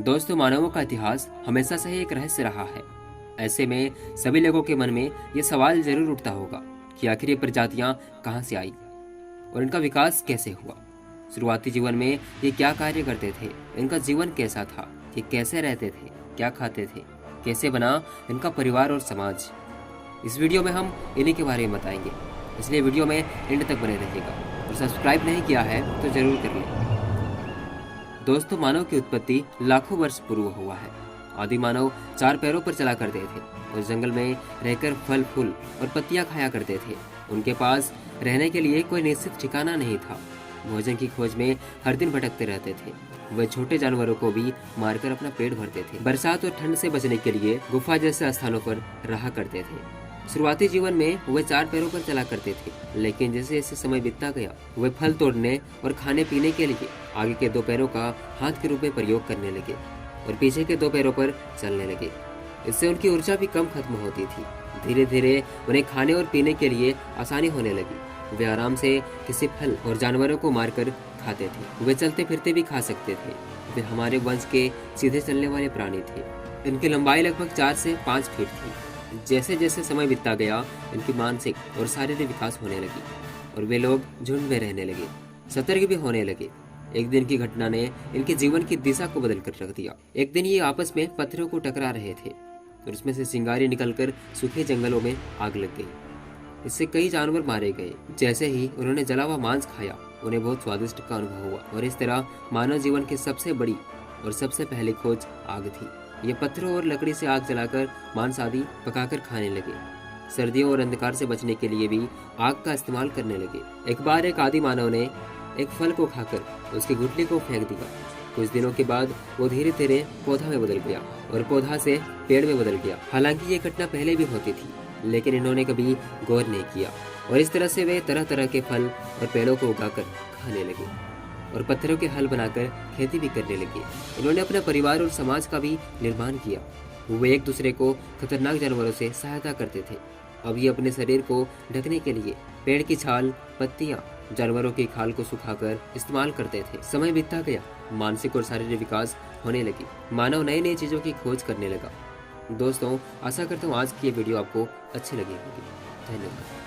दोस्तों, मानवों का इतिहास हमेशा से ही एक रहस्य रहा है। ऐसे में सभी लोगों के मन में ये सवाल जरूर उठता होगा कि आखिर ये प्रजातियां कहाँ से आई और इनका विकास कैसे हुआ। शुरुआती जीवन में ये क्या कार्य करते थे, इनका जीवन कैसा था, ये कैसे रहते थे, क्या खाते थे, कैसे बना इनका परिवार और समाज। इस वीडियो में हम इन्हीं के बारे में बताएंगे, इसलिए वीडियो में एंड तक बने रहिएगा और सब्सक्राइब नहीं किया है तो जरूर कर लें। दोस्तों, मानव की उत्पत्ति लाखों वर्ष पूर्व हुआ है। आदि मानव 4 पैरों पर चला करते थे और जंगल में रहकर फल फूल और पत्तियां खाया करते थे। उनके पास रहने के लिए कोई निश्चित ठिकाना नहीं था। भोजन की खोज में हर दिन भटकते रहते थे। वे छोटे जानवरों को भी मारकर अपना पेट भरते थे। बरसात और ठंड से बचने के लिए गुफा जैसे स्थानों पर रहा करते थे। शुरुआती जीवन में वे 4 पैरों पर चला करते थे, लेकिन जैसे जैसे समय बीतता गया वे फल तोड़ने और खाने पीने के लिए आगे के 2 पैरों का हाथ के रूप में प्रयोग करने लगे और पीछे के 2 पैरों पर चलने लगे। इससे उनकी ऊर्जा भी कम खत्म होती थी। धीरे धीरे उन्हें खाने और पीने के लिए आसानी होने लगी। वे आराम से किसी फल और जानवरों को मारकर खाते थे। वे चलते फिरते भी खा सकते थे। वे हमारे वंश के सीधे चलने वाले प्राणी थे। इनकी लंबाई लगभग 4 से 5 फीट थी। जैसे जैसे समय बीतता गया इनकी मानसिक और शारीरिक विकास होने लगी और वे लोग झुंड में रहने लगे, सतर्क भी होने लगे। एक दिन की घटना ने इनके जीवन की दिशा को बदल कर रख दिया। एक दिन ये आपस में पत्थरों को टकरा रहे थे और उसमें से चिंगारी निकलकर सूखे जंगलों में आग लग गई। इससे कई जानवर मारे गए। जैसे ही उन्होंने जला हुआ मांस खाया उन्हें बहुत स्वादिष्ट का अनुभव हुआ और इस तरह मानव जीवन की सबसे बड़ी और सबसे पहली खोज आग थी। ये पत्थरों और लकड़ी से आग जलाकर मांस आदि पकाकर खाने लगे। सर्दियों और अंधकार से बचने के लिए भी आग का इस्तेमाल करने लगे। एक बार एक आदि मानव ने एक फल को खाकर उसकी गुठली को फेंक दिया। कुछ दिनों के बाद वो धीरे धीरे पौधा में बदल गया और पौधा से पेड़ में बदल गया। हालांकि ये घटना पहले भी होती थी, लेकिन इन्होंने कभी गौर नहीं किया और इस तरह से वे तरह तरह के फल और पेड़ों को उगाकर खाने लगे और पत्थरों के हल बनाकर खेती भी करने लगे। उन्होंने अपने परिवार और समाज का भी निर्माण किया। वे एक दूसरे को खतरनाक जानवरों से सहायता करते थे। अब ये अपने शरीर को ढकने के लिए पेड़ की छाल, पत्तियां, जानवरों की खाल को सुखाकर इस्तेमाल करते थे। समय बीतता गया, मानसिक और शारीरिक विकास होने लगी। मानव नई नई चीजों की खोज करने लगा। दोस्तों, आशा करता हूँ आज की ये वीडियो आपको अच्छी लगी होगी। धन्यवाद।